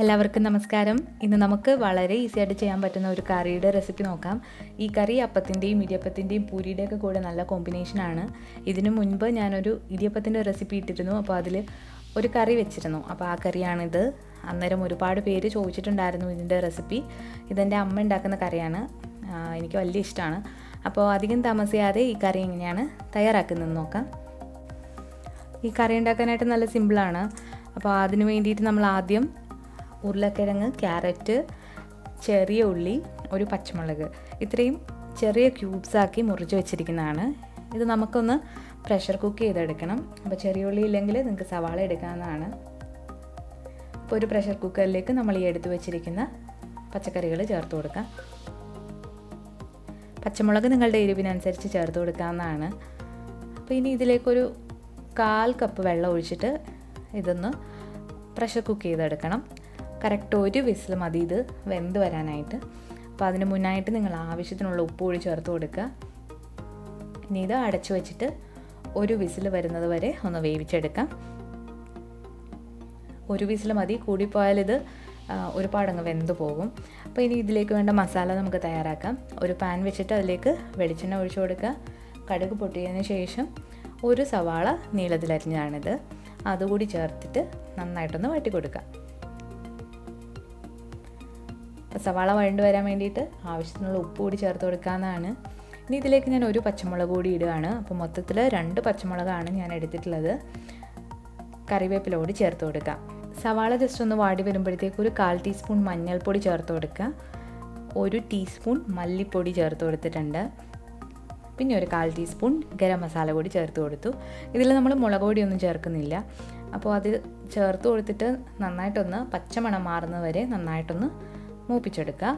എല്ലാവർക്കും നമസ്കാരം. ഇന്ന് നമുക്ക് വളരെ ഈസി ആയിട്ട് ചെയ്യാൻ പറ്റുന്ന ഒരു കറിയുടെ റെസിപ്പി നോക്കാം. ഈ കറി അപ്പത്തിൻ്റെയും ഇടിയപ്പത്തിൻ്റെയും പൂരിയുടെയൊക്കെ കൂടെ നല്ല കോമ്പിനേഷനാണ്. ഇതിനു മുൻപ് ഞാനൊരു ഇടിയപ്പത്തിൻ്റെ റെസിപ്പി ഇട്ടിരുന്നു. അപ്പോൾ അതിൽ ഒരു കറി വെച്ചിരുന്നു. അപ്പോൾ ആ കറിയാണിത്. അന്നേരം ഒരുപാട് പേര് ചോദിച്ചിട്ടുണ്ടായിരുന്നു ഇതിൻ്റെ റെസിപ്പി. ഇതെൻ്റെ അമ്മ ഉണ്ടാക്കുന്ന കറിയാണ്. എനിക്ക് വലിയ ഇഷ്ടമാണ്. അപ്പോൾ അധികം താമസിയാതെ ഈ കറി എങ്ങനെയാണ് തയ്യാറാക്കുന്നതെന്ന് നോക്കാം. ഈ കറി ഉണ്ടാക്കാനായിട്ട് നല്ല സിമ്പിളാണ്. അപ്പോൾ അതിന് വേണ്ടിയിട്ട് നമ്മൾ ആദ്യം ഉരുളക്കിഴങ്ങ്, ക്യാരറ്റ്, ചെറിയ ഉള്ളി, ഒരു പച്ചമുളക് ഇത്രയും ചെറിയ ക്യൂബ്സാക്കി മുറിച്ച് വെച്ചിരിക്കുന്നതാണ്. ഇത് നമുക്കൊന്ന് പ്രഷർ കുക്ക് ചെയ്തെടുക്കണം. അപ്പോൾ ചെറിയ ഉള്ളി ഇല്ലെങ്കിൽ നിങ്ങൾക്ക് സവാള എടുക്കാവുന്നതാണ്. അപ്പോൾ ഒരു പ്രഷർ കുക്കറിലേക്ക് നമ്മൾ ഈ എടുത്ത് വെച്ചിരിക്കുന്ന പച്ചക്കറികൾ ചേർത്ത് കൊടുക്കാം. പച്ചമുളക് നിങ്ങളുടെ എരിവിനനുസരിച്ച് ചേർത്ത് കൊടുക്കാവുന്നതാണ്. അപ്പോൾ ഇനി ഇതിലേക്കൊരു 1/4 കപ്പ് വെള്ളം ഒഴിച്ചിട്ട് ഇതൊന്ന് പ്രഷർ കുക്ക് ചെയ്തെടുക്കണം. കറക്റ്റ് ഒരു വിസിൽ മതി ഇത് വെന്ത് വരാനായിട്ട്. അപ്പോൾ അതിന് മുന്നായിട്ട് നിങ്ങൾ ആവശ്യത്തിനുള്ള ഉപ്പ് കൂടി ചേർത്ത് കൊടുക്കുക. ഇനി ഇത് അടച്ചു വെച്ചിട്ട് ഒരു വിസിൽ വരുന്നത് വരെ ഒന്ന് വേവിച്ചെടുക്കാം. ഒരു വിസിൽ മതി, കൂടിപ്പോയാൽ ഇത് ഒരുപാടങ്ങ് വെന്ത് പോകും. അപ്പോൾ ഇനി ഇതിലേക്ക് വേണ്ട മസാല നമുക്ക് തയ്യാറാക്കാം. ഒരു പാൻ വെച്ചിട്ട് അതിലേക്ക് വെളിച്ചെണ്ണ ഒഴിച്ചു കൊടുക്കുക. കടുക് പൊട്ടിയതിന് ശേഷം ഒരു സവാള നീളത്തിലരിഞ്ഞതാണിത്, അതുകൂടി ചേർത്തിട്ട് നന്നായിട്ടൊന്ന് വഴറ്റി കൊടുക്കുക. സവാള വഴണ്ട് വരാൻ വേണ്ടിയിട്ട് ആവശ്യത്തിനുള്ള ഉപ്പ് കൂടി ചേർത്ത് കൊടുക്കാവുന്നതാണ്. ഇനി ഇതിലേക്ക് ഞാൻ ഒരു പച്ചമുളക് കൂടി ഇടുകയാണ്. അപ്പോൾ മൊത്തത്തിൽ 2 പച്ചമുളകാണ് ഞാൻ എടുത്തിട്ടുള്ളത്. കറിവേപ്പില കൂടി ചേർത്ത് കൊടുക്കുക. സവാള ജസ്റ്റ് ഒന്ന് വാടി വരുമ്പോഴത്തേക്ക് ഒരു 1/4 ടീസ്പൂൺ മഞ്ഞൾപ്പൊടി ചേർത്ത് കൊടുക്കുക. 1 ടീസ്പൂൺ മല്ലിപ്പൊടി ചേർത്ത് കൊടുത്തിട്ടുണ്ട്. പിന്നെ ഒരു 1/4 ടീസ്പൂൺ ഗരം മസാല കൂടി ചേർത്ത് കൊടുത്തു. ഇതിൽ നമ്മൾ മുളക് പൊടിയൊന്നും ചേർക്കുന്നില്ല. അപ്പോൾ അത് ചേർത്ത് കൊടുത്തിട്ട് നന്നായിട്ടൊന്ന് പച്ചമണം മാറുന്നത് വരെ നന്നായിട്ടൊന്ന് മൂപ്പിച്ചെടുക്കുക.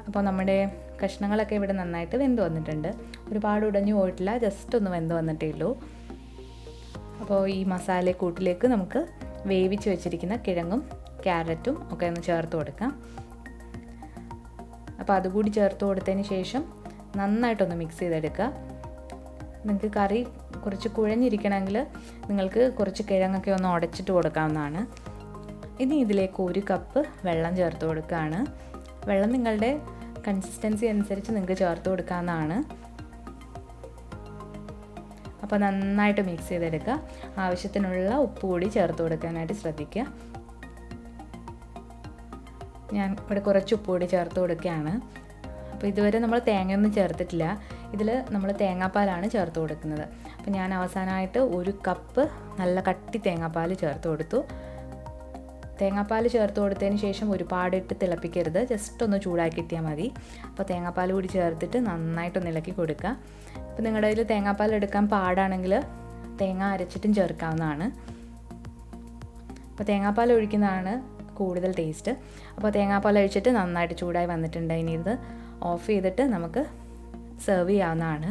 അപ്പോൾ നമ്മുടെ കഷ്ണങ്ങളൊക്കെ ഇവിടെ നന്നായിട്ട് വെന്ത് വന്നിട്ടുണ്ട്. ഒരുപാട് ഉടഞ്ഞു പോയിട്ടില്ല, ജസ്റ്റ് ഒന്ന് വെന്ത് വന്നിട്ടേ ഉള്ളൂ. അപ്പോൾ ഈ മസാലക്കൂട്ടിലേക്ക് നമുക്ക് വേവിച്ച് വെച്ചിരിക്കുന്ന കിഴങ്ങും ക്യാരറ്റും ഒക്കെ ഒന്ന് ചേർത്ത് കൊടുക്കാം. അപ്പോൾ അതുകൂടി ചേർത്ത് കൊടുത്തതിന് ശേഷം നന്നായിട്ടൊന്ന് മിക്സ് ചെയ്തെടുക്കുക. നിങ്ങൾക്ക് കറി കുറച്ച് കുഴഞ്ഞിരിക്കണമെങ്കിൽ നിങ്ങൾക്ക് കുറച്ച് കിഴങ്ങൊക്കെ ഒന്ന് ഉടച്ചിട്ട് കൊടുക്കാവുന്നതാണ്. ഇനി ഇതിലേക്ക് 1 കപ്പ് വെള്ളം ചേർത്ത് കൊടുക്കുകയാണ്. വെള്ളം നിങ്ങളുടെ കൺസിസ്റ്റൻസി അനുസരിച്ച് നിങ്ങൾക്ക് ചേർത്ത് കൊടുക്കാവുന്നതാണ്. അപ്പോൾ നന്നായിട്ട് മിക്സ് ചെയ്തെടുക്കുക. ആവശ്യത്തിനുള്ള ഉപ്പ് കൂടി ചേർത്ത് കൊടുക്കാനായിട്ട് ശ്രദ്ധിക്കുക. ഞാൻ ഇവിടെ കുറച്ച് ഉപ്പ് കൂടി ചേർത്ത് കൊടുക്കുകയാണ്. അപ്പോൾ ഇതുവരെ നമ്മൾ തേങ്ങയൊന്നും ചേർത്തിട്ടില്ല. ഇതിൽ നമ്മൾ തേങ്ങാപ്പാലാണ് ചേർത്ത് കൊടുക്കുന്നത്. അപ്പോൾ ഞാൻ അവസാനമായിട്ട് 1 കപ്പ് നല്ല കട്ടി തേങ്ങാപ്പാൽ ചേർത്ത് കൊടുത്തു. തേങ്ങാപ്പാൽ ചേർത്ത് കൊടുത്തതിന് ശേഷം ഒരുപാടിട്ട് തിളപ്പിക്കരുത്, ജസ്റ്റ് ഒന്ന് ചൂടാക്കി കിട്ടിയാൽ മതി. അപ്പോൾ തേങ്ങാപ്പാൽ കൂടി ചേർത്തിട്ട് നന്നായിട്ടൊന്ന് ഇളക്കി കൊടുക്കുക. അപ്പോൾ നിങ്ങളുടെ കയ്യിൽ തേങ്ങാപ്പാൽ എടുക്കാൻ പാടാണെങ്കിൽ തേങ്ങ അരച്ചിട്ടും ചേർക്കാവുന്നതാണ്. അപ്പോൾ തേങ്ങാപ്പാൽ ഒഴിക്കുന്നതാണ് കൂടുതൽ ടേസ്റ്റ്. അപ്പോൾ തേങ്ങാപ്പാൽ ഒഴിച്ചിട്ട് നന്നായിട്ട് ചൂടായി വന്നിട്ടുണ്ട്. ഇനി ഇത് ഓഫ് ചെയ്തിട്ട് നമുക്ക് സെർവ് ചെയ്യാവുന്നതാണ്.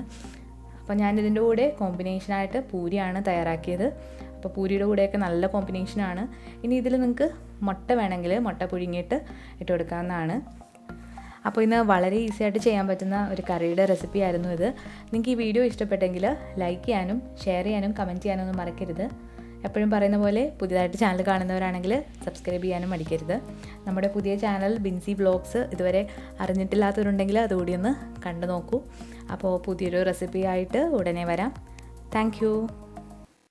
അപ്പോൾ ഞാനിതിൻ്റെ കൂടെ കോമ്പിനേഷനായിട്ട് പൂരിയാണ് തയ്യാറാക്കിയത്. അപ്പോൾ പൂരിയുടെ കൂടെയൊക്കെ നല്ല കോമ്പിനേഷനാണ്. ഇനി ഇതിൽ നിങ്ങൾക്ക് മുട്ട വേണമെങ്കിൽ മുട്ട പുഴുങ്ങിയിട്ട് ഇട്ട് കൊടുക്കാവുന്നതാണ്. അപ്പോൾ ഇന്ന് വളരെ ഈസി ആയിട്ട് ചെയ്യാൻ പറ്റുന്ന ഒരു കറിയുടെ റെസിപ്പി ആയിരുന്നു ഇത്. നിങ്ങൾക്ക് ഈ വീഡിയോ ഇഷ്ടപ്പെട്ടെങ്കിൽ ലൈക്ക് ചെയ്യാനും ഷെയർ ചെയ്യാനും കമൻറ്റ് ചെയ്യാനും ഒന്നും മറക്കരുത്. എപ്പോഴും പറയുന്ന പോലെ പുതിയതായിട്ട് ചാനൽ കാണുന്നവരാണെങ്കിൽ സബ്സ്ക്രൈബ് ചെയ്യാനും മടിക്കരുത്. നമ്മുടെ പുതിയ ചാനൽ ബിൻസി വ്ലോഗ്സ് ഇതുവരെ അറിഞ്ഞിട്ടില്ലാത്തവരുണ്ടെങ്കിൽ അതുകൂടി ഒന്ന് കണ്ടു നോക്കൂ. അപ്പോൾ പുതിയൊരു റെസിപ്പി ആയിട്ട് ഉടനെ വരാം. താങ്ക്